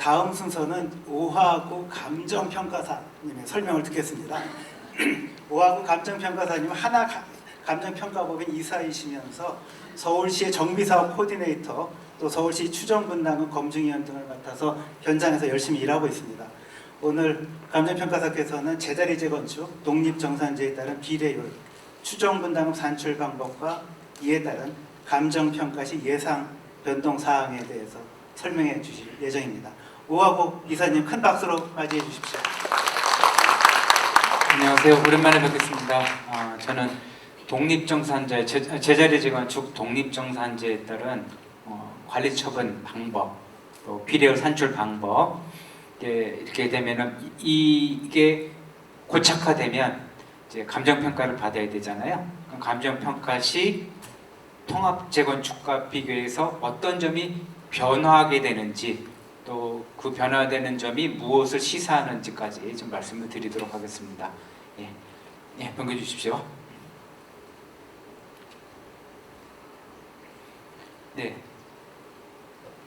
다음 순서는 오하구 감정평가사님의 설명을 듣겠습니다. 오하구 감정평가사님은 감정평가법인 이사이시면서 서울시의 정비사업 코디네이터, 또 서울시 추정분담금 검증위원 등을 맡아서 현장에서 열심히 일하고 있습니다. 오늘 감정평가사께서는 제자리 재건축, 독립정산제에 따른 비례율, 추정분담금 산출 방법과 이에 따른 감정평가 시 예상 변동 사항에 대해서 설명해 주실 예정입니다. 오하구 이사님 큰 박수로 맞이해 주십시오. 안녕하세요. 오랜만에 뵙겠습니다. 저는 독립정산제, 제자리 재건축 독립정산제에 따른 관리처분 방법, 또 비례율 산출 방법, 이렇게 되면은 이게 고착화되면 이제 감정평가를 받아야 되잖아요. 그럼 감정평가 시 통합 재건축과 비교해서 어떤 점이 변화하게 되는지, 또 그 변화되는 점이 무엇을 시사하는지까지 좀 말씀을 드리도록 하겠습니다. 번개 주십시오. 네,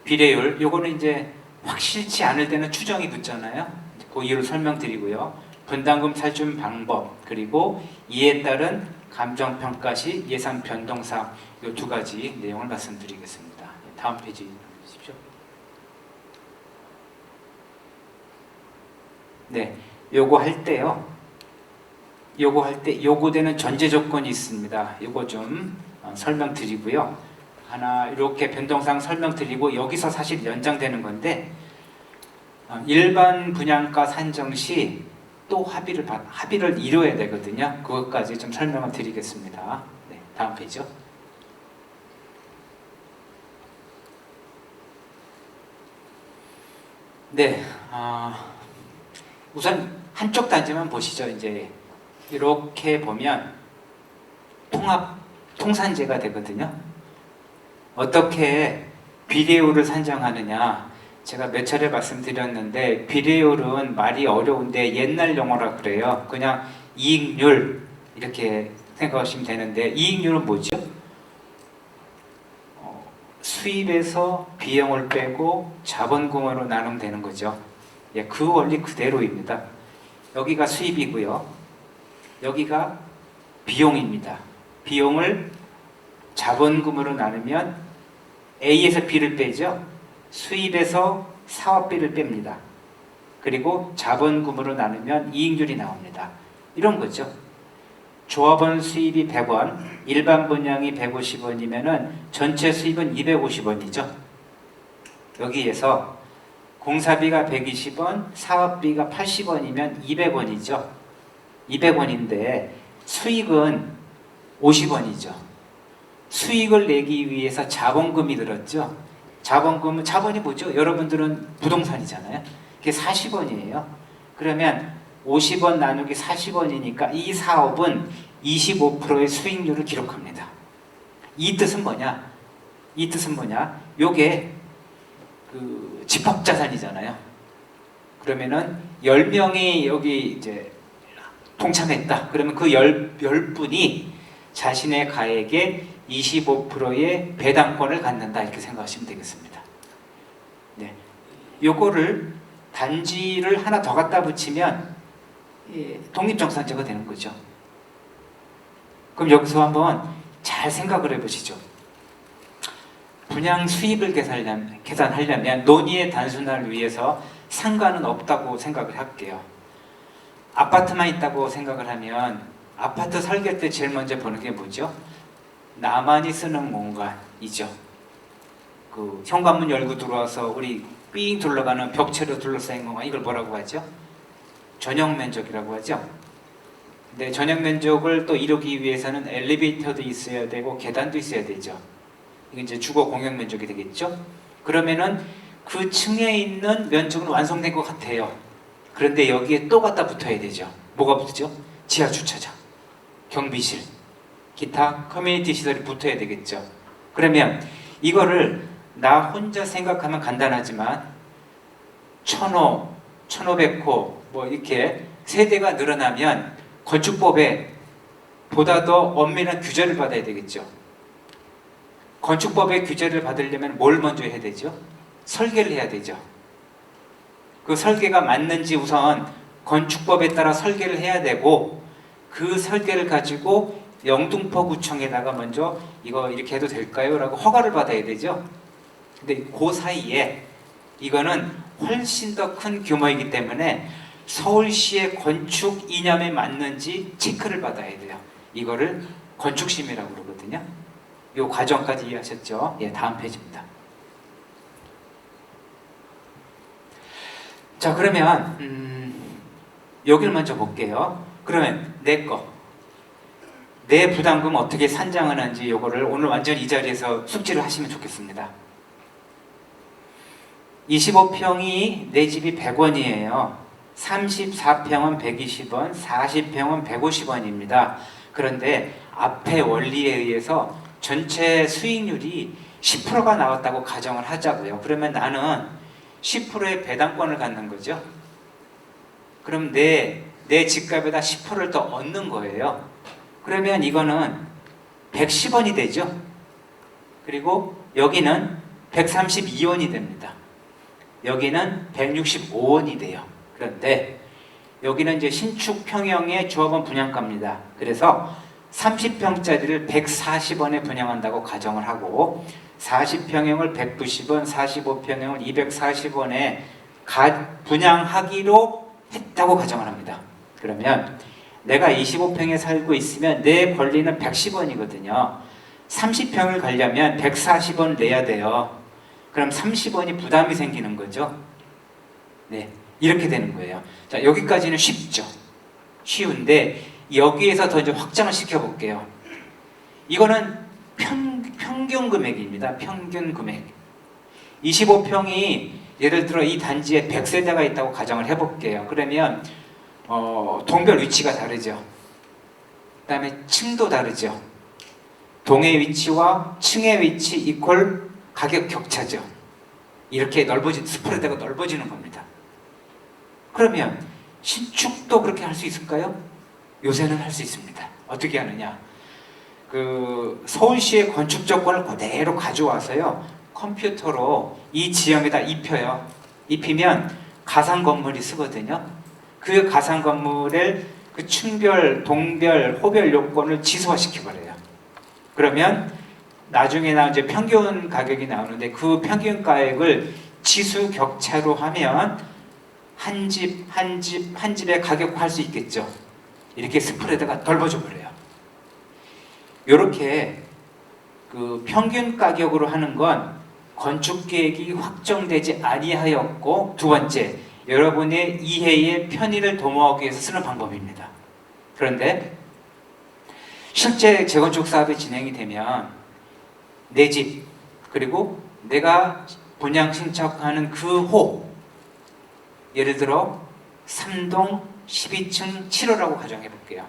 비례율, 요거는 이제 확실치 않을 때는 추정이 붙잖아요. 그 이유를 설명드리고요. 분담금 산출 방법, 그리고 이에 따른 감정평가 시 예상 변동사항, 이 두 가지 내용을 말씀드리겠습니다. 다음 페이지 주십시오. 네, 요거 할 때요. 요구되는 전제 조건이 있습니다. 요거 좀 설명드리고요. 하나 이렇게 변동사항 설명드리고 여기서 사실 연장되는 건데, 일반 분양가 산정 시 또 합의를 이뤄야 되거든요. 그것까지 좀 설명을 드리겠습니다. 네, 다음 페이지요. 네, 우선 한쪽 단지만 보시죠. 이제 이렇게 보면 통산제가 되거든요. 어떻게 비례율을 산정하느냐, 제가 몇 차례 말씀드렸는데, 비례율은 말이 어려운데 옛날 용어라 그래요. 그냥 이익률 이렇게 생각하시면 되는데, 이익률은 뭐죠? 수입에서 비용을 빼고 자본금으로 나누면 되는 거죠. 그 원리 그대로입니다. 여기가 수입이고요, 여기가 비용입니다. 비용을 자본금으로 나누면 A에서 B를 빼죠. 수입에서 사업비를 뺍니다. 그리고 자본금으로 나누면 이익률이 나옵니다. 이런 거죠. 조합원 수입이 100원, 일반 분양이 150원이면은 전체 수입은 250원이죠. 여기에서 공사비가 120원, 사업비가 80원이면 200원이죠. 200원인데 수익은 50원이죠. 수익을 내기 위해서 자본금이 들었죠. 자본이 뭐죠? 여러분들은 부동산이잖아요. 그게 40원이에요. 그러면 50원 나누기 40원이니까 이 사업은 25%의 수익률을 기록합니다. 이 뜻은 뭐냐? 요게 그 집합자산이잖아요. 그러면은 10명이 여기 이제 동참했다. 그러면 그 10분이 자신의 가액의 25%의 배당권을 갖는다, 이렇게 생각하시면 되겠습니다. 네, 요거를 단지를 하나 더 갖다 붙이면 독립정산제가 되는 거죠. 그럼 여기서 한번 잘 생각을 해보시죠. 분양 수입을 계산하려면 논의의 단순화를 위해서 상관은 없다고 생각을 할게요. 아파트만 있다고 생각을 하면 아파트 설계 때 제일 먼저 보는 게 뭐죠? 나만이 쓰는 공간이죠. 그 현관문 열고 들어와서 우리 삥 둘러가는 벽체로 둘러싸인 공간, 이걸 뭐라고 하죠? 전용 면적이라고 하죠. 근데 전용 면적을 또 이루기 위해서는 엘리베이터도 있어야 되고 계단도 있어야 되죠. 이게 이제 주거 공용 면적이 되겠죠. 그러면은 그 층에 있는 면적은 완성된 것 같아요. 그런데 여기에 또 갖다 붙어야 되죠. 뭐가 붙죠? 지하 주차장, 경비실, 기타 커뮤니티 시설이 붙어야 되겠죠. 그러면 이거를 나 혼자 생각하면 간단하지만 1000호, 1500호 뭐 이렇게 세대가 늘어나면 건축법에 보다 더 엄밀한 규제를 받아야 되겠죠. 건축법의 규제를 받으려면 뭘 먼저 해야 되죠? 설계를 해야 되죠. 그 설계가 맞는지 우선 건축법에 따라 설계를 해야 되고, 그 설계를 가지고 영등포구청에다가 먼저 이거 이렇게 해도 될까요? 라고 허가를 받아야 되죠. 근데 그 사이에 이거는 훨씬 더 큰 규모이기 때문에 서울시의 건축 이념에 맞는지 체크를 받아야 돼요. 이거를 건축심이라고 그러거든요. 이 과정까지 이해하셨죠? 예, 다음 페이지입니다. 자, 그러면 여기를 먼저 볼게요. 그러면 내 부담금 어떻게 산정을 하는지 이거를 오늘 완전 이 자리에서 숙지를 하시면 좋겠습니다. 25평이 내 집이 100원이에요. 34평은 120원, 40평은 150원입니다. 그런데 앞에 원리에 의해서 전체 수익률이 10%가 나왔다고 가정을 하자고요. 그러면 나는 10%의 배당권을 갖는 거죠. 그럼 내 집값에다 10%를 더 얻는 거예요. 그러면 이거는 110원이 되죠. 그리고 여기는 132원이 됩니다. 여기는 165원이 돼요. 그런데 여기는 이제 신축 평형의 조합원 분양가입니다. 그래서 30평짜리를 140원에 분양한다고 가정을 하고 40평형을 190원, 45평형을 240원에 분양하기로 했다고 가정을 합니다. 그러면 내가 25평에 살고 있으면 내 권리는 110원이거든요. 30평을 가려면 140원 내야 돼요. 그럼 30원이 부담이 생기는 거죠. 네, 이렇게 되는 거예요. 자, 여기까지는 쉽죠. 쉬운데 여기에서 더 이제 확장을 시켜볼게요. 이거는 평균 금액입니다. 평균 금액. 25평이 예를 들어 이 단지에 100세대가 있다고 가정을 해볼게요. 그러면 동별 위치가 다르죠. 그 다음에 층도 다르죠. 동의 위치와 층의 위치 이퀄 가격 격차죠. 이렇게 스프레드가 넓어지는 겁니다. 그러면 신축도 그렇게 할 수 있을까요? 요새는 할 수 있습니다. 어떻게 하느냐? 서울시의 건축조건을 그대로 가져와서요, 컴퓨터로 이 지형에다 입혀요. 입히면 가상 건물이 쓰거든요. 그 가상 건물을 그 층별, 동별, 호별 요건을 지수화시켜버려요. 그러면 나중에 이제 평균 가격이 나오는데 그 평균 가격을 지수 격차로 하면 한 집의 가격화할 수 있겠죠. 이렇게 스프레드가 넓어져 버려요. 이렇게 그 평균 가격으로 하는 건 건축 계획이 확정되지 아니하였고, 두 번째, 여러분의 이해의 편의를 도모하기 위해서 쓰는 방법입니다. 그런데 실제 재건축 사업이 진행이 되면 내 집, 그리고 내가 분양 신청하는 그 호, 예를 들어 3동 12층 7호라고 가정해 볼게요.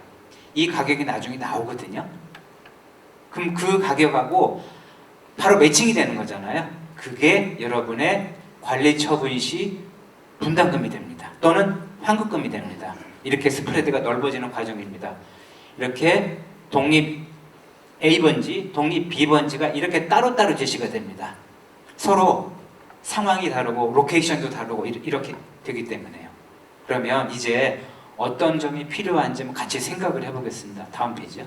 이 가격이 나중에 나오거든요. 그럼 그 가격하고 바로 매칭이 되는 거잖아요. 그게 여러분의 관리 처분 시 분담금이 됩니다. 또는 환급금이 됩니다. 이렇게 스프레드가 넓어지는 과정입니다. 이렇게 독립 A번지, 독립 B번지가 이렇게 따로따로 제시가 됩니다. 서로 상황이 다르고 로케이션도 다르고 이렇게 되기 때문에요. 그러면 이제 어떤 점이 필요한지 같이 생각을 해보겠습니다. 다음 페이지요.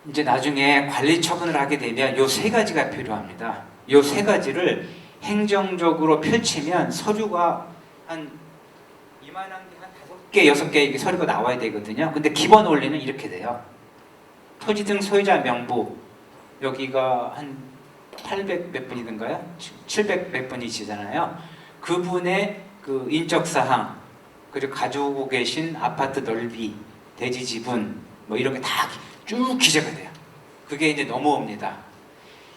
이제 나중에 관리 처분을 하게 되면 요 세 가지가 필요합니다. 요 세 가지를 행정적으로 펼치면 서류가 한 이만한 게 한 5개, 6개 이렇게 서류가 나와야 되거든요. 근데 기본 원리는 이렇게 돼요. 토지 등 소유자 명부, 여기가 한 800 몇 분이던가요? 700 몇 분이시잖아요. 그분의 그 인적사항, 그리고 가지고 계신 아파트 넓이, 대지 지분, 뭐 이런 게 다 쭉 기재가 돼요. 그게 이제 넘어옵니다.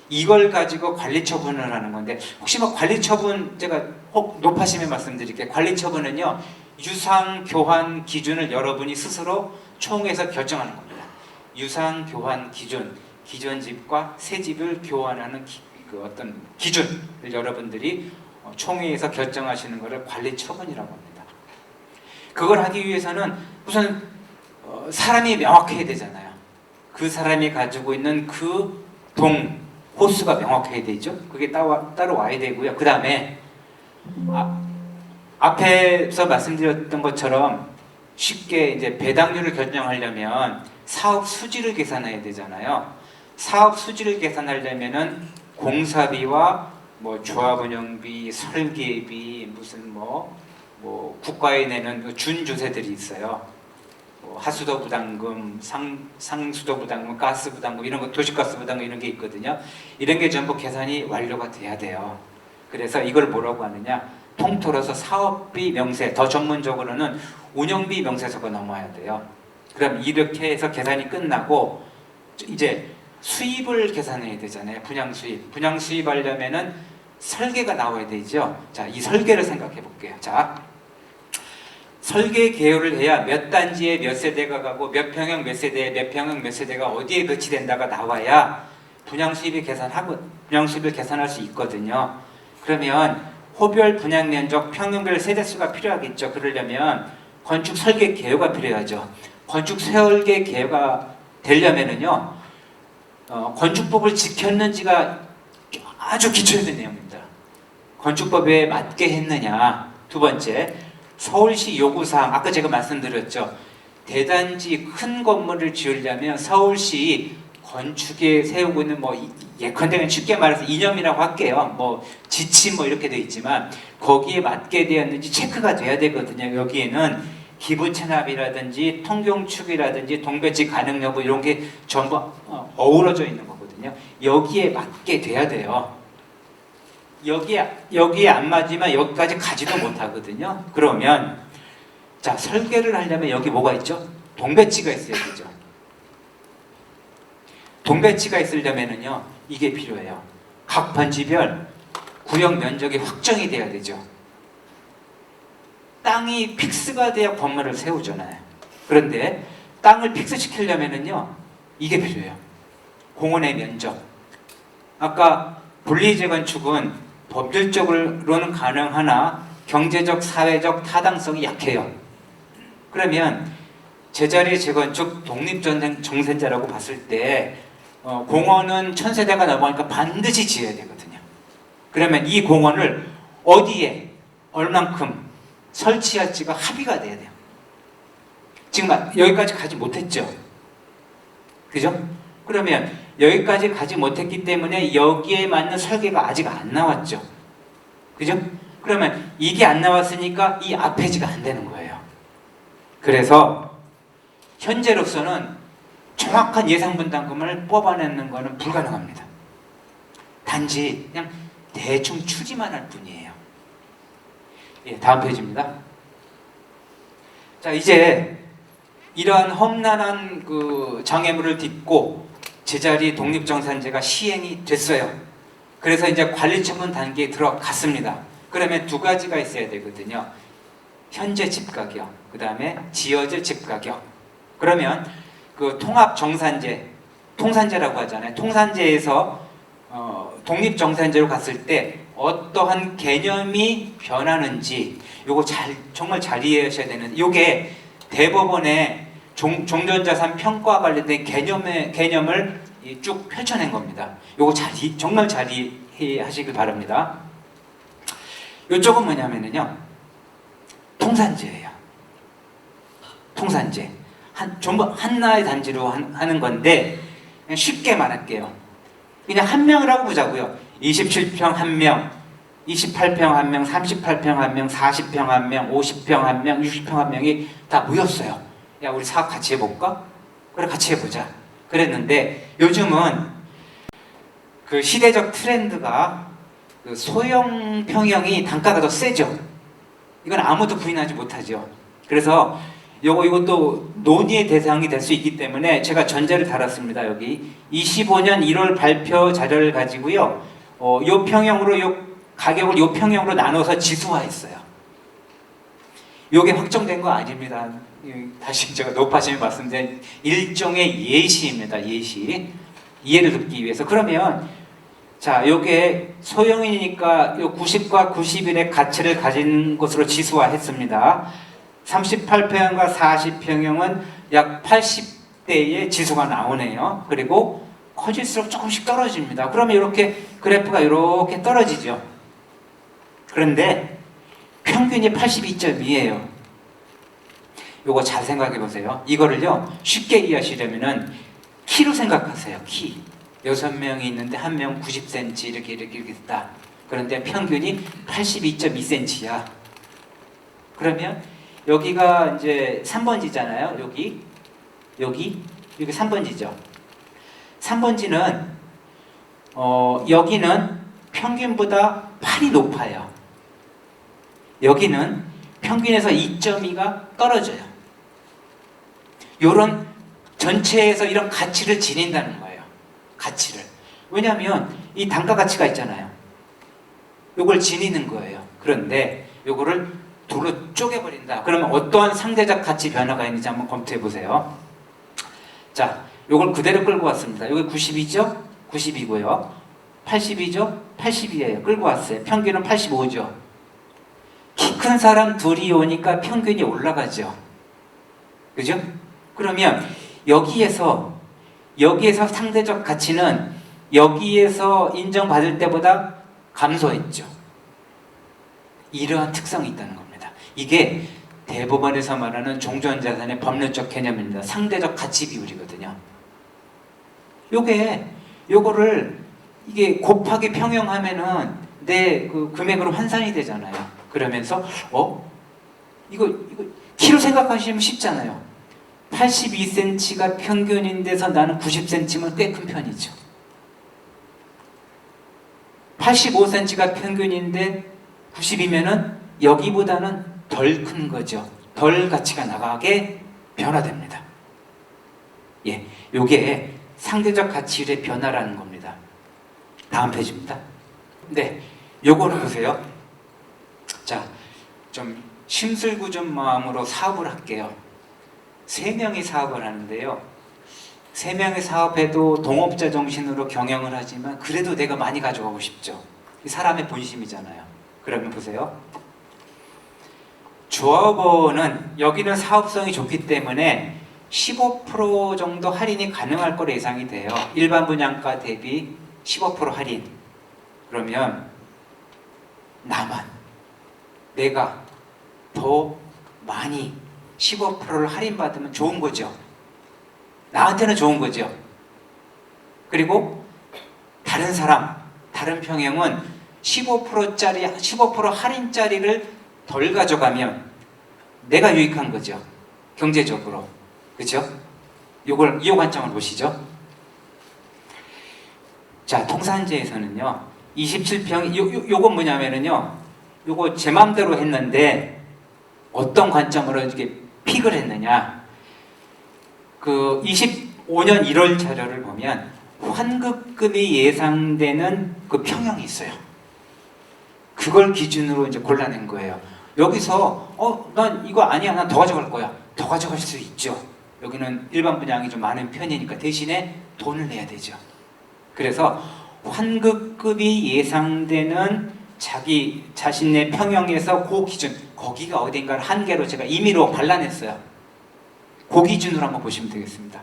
이걸 가지고 관리 처분을 하는 건데, 혹시 뭐 관리 처분, 제가 혹 높아심에 말씀드릴게요. 관리 처분은요, 유상 교환 기준을 여러분이 스스로 총회에서 결정하는 겁니다. 유상 교환 기준, 기존 집과 새 집을 교환하는 그 어떤 기준을 여러분들이 총회에서 결정하시는 것을 관리 처분이라고 합니다. 그걸 하기 위해서는 우선 사람이 명확해야 되잖아요. 그 사람이 가지고 있는 그 동, 호수가 명확해야 되죠. 그게 따로 와야 되고요. 그 다음에 앞에서 말씀드렸던 것처럼 쉽게 이제 배당률을 결정하려면 사업 수지를 계산해야 되잖아요. 사업 수지를 계산하려면은 공사비와 뭐 조합 운영비, 설계비, 무슨 뭐 국가에 내는 그 준주세들이 있어요. 뭐 하수도 부담금, 상수도 부담금, 가스 부담금 이런 거, 도시가스 부담금 이런 게 있거든요. 이런 게 전부 계산이 완료가 돼야 돼요. 그래서 이걸 뭐라고 하느냐? 통틀어서 사업비 명세, 더 전문적으로는 운영비 명세서가 넘어야 돼요. 그럼 이렇게 해서 계산이 끝나고 이제 수입을 계산해야 되잖아요. 분양 수입. 분양 수입하려면은 설계가 나와야 되죠. 자, 이 설계를 생각해 볼게요. 자, 설계 개요를 해야 몇 단지에 몇 세대가 가고 몇 평형 몇 세대에 몇 평형 몇 세대가 어디에 배치된다가 나와야 분양 수입을 계산할 수 있거든요. 그러면 호별 분양 면적 평형별 세대수가 필요하겠죠. 그러려면 건축 설계 개요가 필요하죠. 건축 설계 개요가 되려면은요, 건축법을 지켰는지가 아주 기초적인 내용입니다. 건축법에 맞게 했느냐. 두 번째, 서울시 요구사항, 아까 제가 말씀드렸죠. 대단지 큰 건물을 지으려면 서울시 건축에 세우고 있는 예컨대 쉽게 말해서 이념이라고 할게요. 지침 이렇게 돼 있지만 거기에 맞게 되었는지 체크가 돼야 되거든요. 여기에는 기부 체납이라든지 통경축이라든지 동배치 가능 여부 이런 게 전부 어우러져 있는 거거든요. 여기에 맞게 돼야 돼요. 여기에 안 맞으면 여기까지 가지도 못하거든요. 그러면 자, 설계를 하려면 여기 뭐가 있죠? 동배치가 있어야 되죠. 동배치가 있으려면은요, 이게 필요해요. 각 번지별 구역 면적이 확정이 돼야 되죠. 땅이 픽스가 돼야 건물을 세우잖아요. 그런데 땅을 픽스시키려면은요, 이게 필요해요. 공원의 면적. 아까 분리재건축은 법률적으로는 가능하나 경제적, 사회적 타당성이 약해요. 그러면 제자리 재건축 독립정센자라고 봤을 때 공원은 1000세대가 넘어가니까 반드시 지어야 되거든요. 그러면 이 공원을 어디에 얼만큼 설치할지가 합의가 돼야 돼요. 지금 여기까지 가지 못했죠. 그죠? 그러면 여기까지 가지 못했기 때문에 여기에 맞는 설계가 아직 안 나왔죠. 그죠? 그러면 이게 안 나왔으니까 이 앞해지가 안 되는 거예요. 그래서 현재로서는 정확한 예상 분담금을 뽑아내는 것은 불가능합니다. 단지 그냥 대충 추지만 할 뿐이에요. 예, 다음 페이지입니다. 자, 이제 이러한 험난한 그 장애물을 딛고 제자리 독립정산제가 시행이 됐어요. 그래서 이제 관리처분 단계에 들어갔습니다. 그러면 두 가지가 있어야 되거든요. 현재 집가격, 그 다음에 지어질 집가격. 그러면 그 통합정산제, 통산제라고 하잖아요. 통산제에서 독립정산제로 갔을 때 어떠한 개념이 변하는지 요거 정말 잘 이해하셔야 되는, 요게 대법원의 종전자산 평가와 관련된 개념을 쭉 펼쳐낸 겁니다. 요거 정말 잘 이해하시길 바랍니다. 요쪽은 뭐냐면요, 통산제예요. 통산제. 전부 하나의 단지로 하는 건데, 그냥 쉽게 말할게요. 그냥 한 명을 하고 보자고요. 27평 한 명, 28평 한 명, 38평 한 명, 40평 한 명, 50평 한 명, 60평 한 명이 다 모였어요. 야, 우리 사업 같이 해볼까? 그래, 같이 해보자. 그랬는데 요즘은 그 시대적 트렌드가 그 소형 평형이 단가가 더 세죠. 이건 아무도 부인하지 못하죠. 그래서 이것도 논의의 대상이 될 수 있기 때문에 제가 전제를 달았습니다. 여기 25년 1월 발표 자료를 가지고요, 요 평형으로 요 가격을 요 평형으로 나눠서 지수화했어요. 요게 확정된 거 아닙니다. 다시 제가 높아지면 말씀드린 일종의 예시입니다. 예시. 이해를 돕기 위해서. 그러면 자, 요게 소형이니까 요 90과 91의 가치를 가진 것으로 지수화했습니다. 38평형과 40평형은 약 80대의 지수가 나오네요. 그리고 커질수록 조금씩 떨어집니다. 그러면 이렇게 그래프가 이렇게 떨어지죠. 그런데 평균이 82.2예요. 요거 잘 생각해 보세요. 이거를요 쉽게 이해하시려면은 키로 생각하세요. 키. 6명이 있는데 한 명 90cm 이렇게 있다. 그런데 평균이 82.2cm야. 그러면 여기가 이제 3번지잖아요. 여기 3번지죠. 3번지는 여기는 평균보다 8이 높아요. 여기는 평균에서 2.2가 떨어져요. 요런 전체에서 이런 가치를 지닌다는 거예요. 가치를. 왜냐하면 이 단가 가치가 있잖아요. 요걸 지니는 거예요. 그런데 요거를 둘로 쪼개버린다. 그러면 어떠한 상대적 가치 변화가 있는지 한번 검토해 보세요. 자, 요걸 그대로 끌고 왔습니다. 여기 92죠? 92고요. 82죠? 82예요. 끌고 왔어요. 평균은 85죠. 키 큰 사람 둘이 오니까 평균이 올라가죠. 그죠? 그러면 여기에서 상대적 가치는 여기에서 인정받을 때보다 감소했죠. 이러한 특성이 있다는 겁니다. 이게 대법원에서 말하는 종전자산의 법률적 개념입니다. 상대적 가치 비율이거든요. 요거를 이게 곱하기 평형하면은 내 그 금액으로 환산이 되잖아요. 그러면서 이거 키로 생각하시면 쉽잖아요. 82cm가 평균인데서 나는 90cm면 꽤 큰 편이죠. 85cm가 평균인데 90이면은 여기보다는 덜 큰 거죠. 덜 가치가 나가게 변화됩니다. 예, 요게 상대적 가치율의 변화라는 겁니다. 다음 페이지입니다. 네, 요거를 보세요. 자, 좀 심술궂은 마음으로 사업을 할게요. 3명이 사업을 하는데요. 3명이 사업해도 동업자 정신으로 경영을 하지만 그래도 내가 많이 가져가고 싶죠. 이 사람의 본심이잖아요. 그러면 보세요. 조합원은 여기는 사업성이 좋기 때문에 15% 정도 할인이 가능할 거로 예상이 돼요. 일반 분양가 대비 15% 할인. 그러면 내가 더 많이 15%를 할인받으면 좋은 거죠. 나한테는 좋은 거죠. 그리고 다른 평형은 15% 할인짜리를 덜 가져가면 내가 유익한 거죠. 경제적으로. 그죠? 이 관점을 보시죠. 자, 통산제에서는요, 27평, 요건 뭐냐면은요, 요거 제 마음대로 했는데, 어떤 관점으로 이렇게 픽을 했느냐. 그 25년 1월 자료를 보면, 환급금이 예상되는 그 평형이 있어요. 그걸 기준으로 이제 골라낸 거예요. 여기서, 난 이거 아니야. 난 더 가져갈 거야. 더 가져갈 수 있죠. 여기는 일반 분양이 좀 많은 편이니까 대신에 돈을 내야 되죠. 그래서 환급금이 예상되는 자신의 평형에서 그 기준, 거기가 어딘가를 한 개로 제가 임의로 발라냈어요. 그 기준으로 한번 보시면 되겠습니다.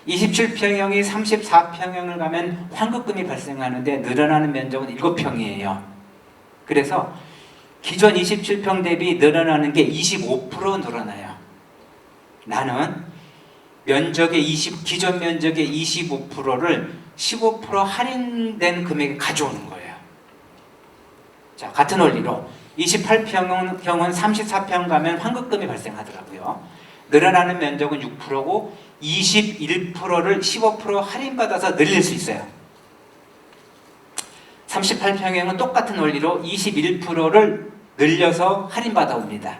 27평형이 34평형을 가면 환급금이 발생하는데 늘어나는 면적은 7평이에요. 그래서 기존 27평 대비 늘어나는 게 25% 늘어나요. 나는 기존 면적의 25%를 15% 할인된 금액에 가져오는 거예요. 자, 같은 원리로 28평형은 34평 가면 환급금이 발생하더라고요. 늘어나는 면적은 6%고 21%를 15% 할인받아서 늘릴 수 있어요. 38평형은 똑같은 원리로 21%를 늘려서 할인받아 옵니다.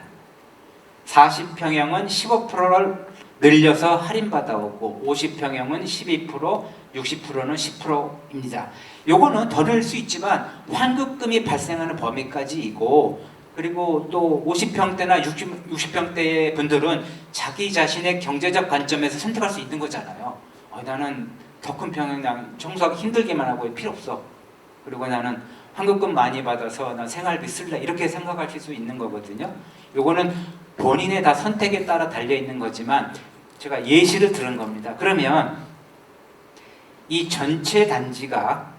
40평형은 15%를 늘려서 할인받아 오고 50평형은 12%, 60%는 10%입니다. 요거는 더 늘 수 있지만 환급금이 발생하는 범위까지이고, 그리고 또 50평대나 60평대의 분들은 자기 자신의 경제적 관점에서 선택할 수 있는 거잖아요. 나는 더 큰 평형 청소하기 힘들게만 하고 필요 없어. 그리고 나는 환급금 많이 받아서 난 생활비 쓸래. 이렇게 생각하실 수 있는 거거든요. 요거는 본인의 다 선택에 따라 달려있는 거지만 제가 예시를 들은 겁니다. 그러면 이 전체 단지가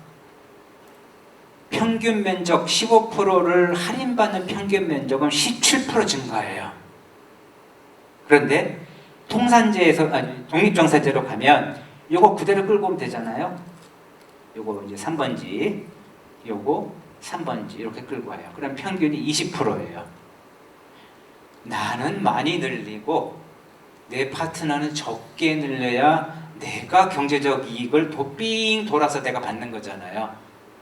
평균 면적 15%를 할인받는 평균 면적은 17% 증가해요. 그런데 통산제에서 독립정산제로 가면 요거 그대로 끌고 오면 되잖아요. 요거 이제 3번지, 요거 3번지 이렇게 끌고 와요. 그럼 평균이 20%예요. 나는 많이 늘리고 내 파트너는 적게 늘려야 내가 경제적 이익을 빙 돌아서 내가 받는 거잖아요.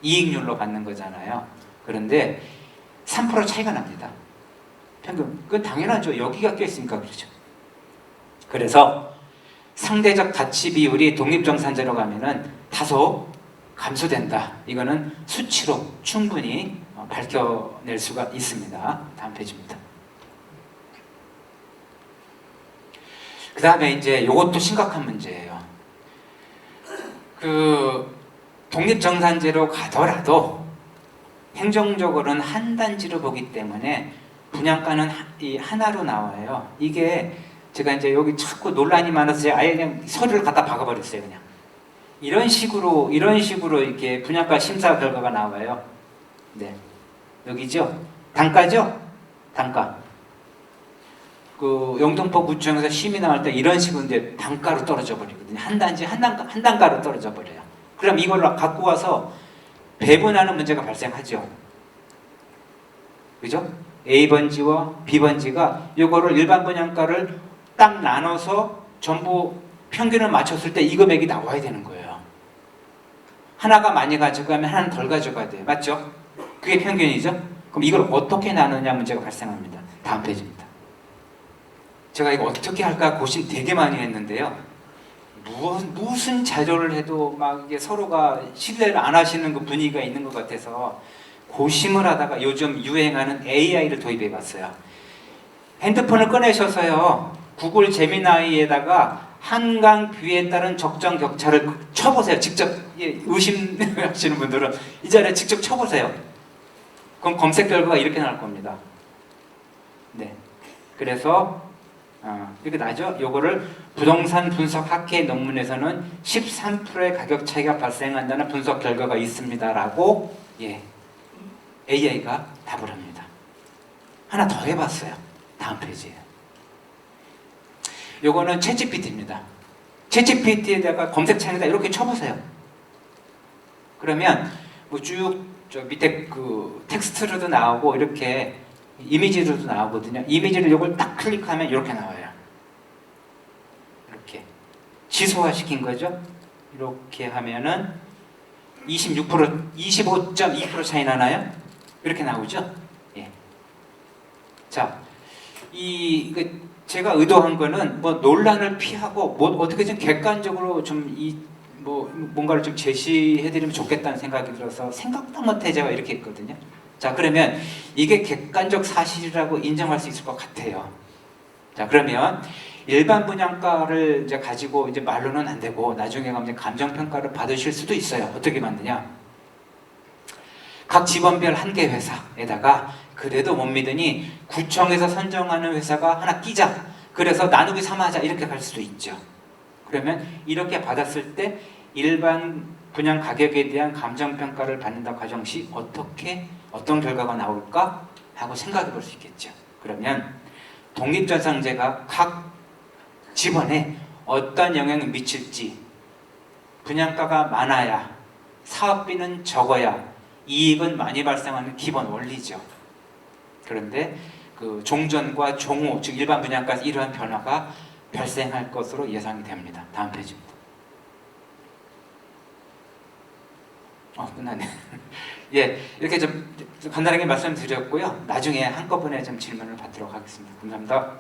이익률로 받는 거잖아요. 그런데 3% 차이가 납니다. 평균. 그건 당연하죠. 여기가 껴있으니까 그렇죠. 그래서 상대적 가치 비율이 독립정산제로 가면은 다소 감소된다. 이거는 수치로 충분히 밝혀낼 수가 있습니다. 다음 페이지입니다. 그 다음에 이제 이것도 심각한 문제예요. 그 독립정산제로 가더라도 행정적으로는 한 단지로 보기 때문에 분양가는 이 하나로 나와요. 이게 제가 이제 여기 자꾸 논란이 많아서 제가 아예 그냥 서류를 갖다 박아버렸어요. 그냥 이런 식으로 이렇게 분양가 심사 결과가 나와요. 네, 여기죠. 단가죠. 단가. 그 영등포 구청에서 심의 나올 때 이런 식으로 이제 단가로 떨어져 버리거든요. 한 단지 한 단가로 떨어져 버려요. 그럼 이걸 갖고 와서 배분하는 문제가 발생하죠. 그죠? A번지와 B번지가 이거를 일반 분양가를 딱 나눠서 전부 평균을 맞췄을 때 이 금액이 나와야 되는 거예요. 하나가 많이 가져가면 하나는 덜 가져가야 돼요. 맞죠? 그게 평균이죠? 그럼 이걸 어떻게 나누냐 문제가 발생합니다. 다음 페이지입니다. 제가 이거 어떻게 할까 고심 되게 많이 했는데요. 무슨 자료를 해도 막 이게 서로가 신뢰를 안 하시는 그 분위기가 있는 것 같아서 고심을 하다가 요즘 유행하는 AI를 도입해 봤어요. 핸드폰을 꺼내셔서요. 구글 제미나이에다가 한강 뷰에 따른 적정 격차를 쳐보세요. 직접 의심하시는 분들은 이 자리에 직접 쳐보세요. 그럼 검색 결과가 이렇게 나올 겁니다. 네, 그래서 이렇게 나죠. 요거를 부동산 분석 학회 논문에서는 13%의 가격 차이가 발생한다는 분석 결과가 있습니다라고 AI가 답을 합니다. 하나 더 해봤어요. 다음 페이지에. 요거는 챗GPT입니다. 챗GPT에다가 검색창에다 이렇게 쳐보세요. 그러면 뭐 쭉 저 밑에 그 텍스트로도 나오고 이렇게 이미지로도 나오거든요. 이미지를 요걸 딱 클릭하면 이렇게 나와요. 이렇게 지소화 시킨 거죠. 이렇게 하면은 25.2% 차이 나나요? 이렇게 나오죠. 예. 자, 제가 의도한 거는 뭐 논란을 피하고 뭐 어떻게 좀 객관적으로 좀 뭔가를 좀 제시해드리면 좋겠다는 생각이 들어서 생각도 못해 제가 이렇게 했거든요. 자, 그러면 이게 객관적 사실이라고 인정할 수 있을 것 같아요. 자, 그러면 일반 분양가를 이제 가지고 이제 말로는 안 되고 나중에 가면 이제 감정평가를 받으실 수도 있어요. 어떻게 만드냐? 각 지번별 한 개 회사에다가 그래도 못 믿으니 구청에서 선정하는 회사가 하나 끼자. 그래서 나누기 3하자 이렇게 갈 수도 있죠. 그러면 이렇게 받았을 때 일반 분양 가격에 대한 감정평가를 받는다 과정 시 어떤 결과가 나올까 하고 생각해 볼 수 있겠죠. 그러면 독립전산제가 각 지번에 어떤 영향을 미칠지, 분양가가 많아야 사업비는 적어야 이익은 많이 발생하는 기본 원리죠. 그런데 그 종전과 종호, 즉 일반 분양가에서 이러한 변화가 발생할 것으로 예상이 됩니다. 다음 페이지입니다. 끝났네. 예, 이렇게 좀 간단하게 말씀드렸고요. 나중에 한꺼번에 좀 질문을 받도록 하겠습니다. 감사합니다.